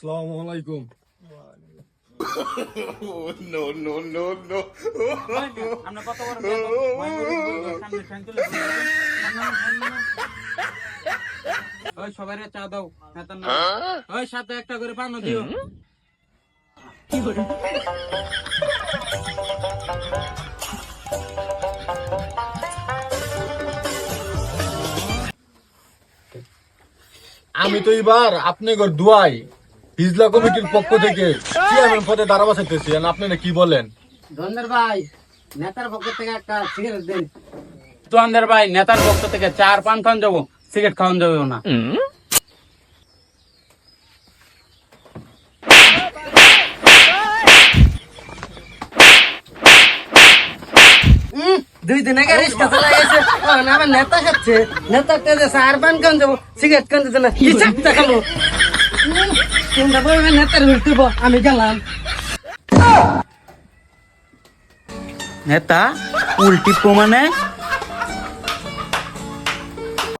আসসালামু আলাইকুম। No, no, no, no. আমরা কত বড় ওই সবাই চা দাও নেতার নাম ওই সাথে একটা করে পানো দিও। কি করে আমি তো এবার আপনাদের দুয়াই হিজলা কমিটির পক্ষ থেকে চেয়ারম্যান পদে দাঁড়াবা চাইতেছি, আর আপনারা কি বলেন? ধন্যবাদ ভাই, নেতার পক্ষ থেকে একটা সিগারেট দিন। তোদের ভাই নেতার পক্ষ থেকে চার পান খান যাবো, সিগারেট খাওয়ান যাবে না। দুই দিন আগে রিক্সা চালা গেছে, আমার নেতা খাচ্ছে, নেতার তেজে চার পান খান যাবো, সিগারেট খান দিতে না, কি চাপটা খাবো। তোমরা বলবে নেতার উল্টিব, আমি গেলাম। নেতা উল্টি মানে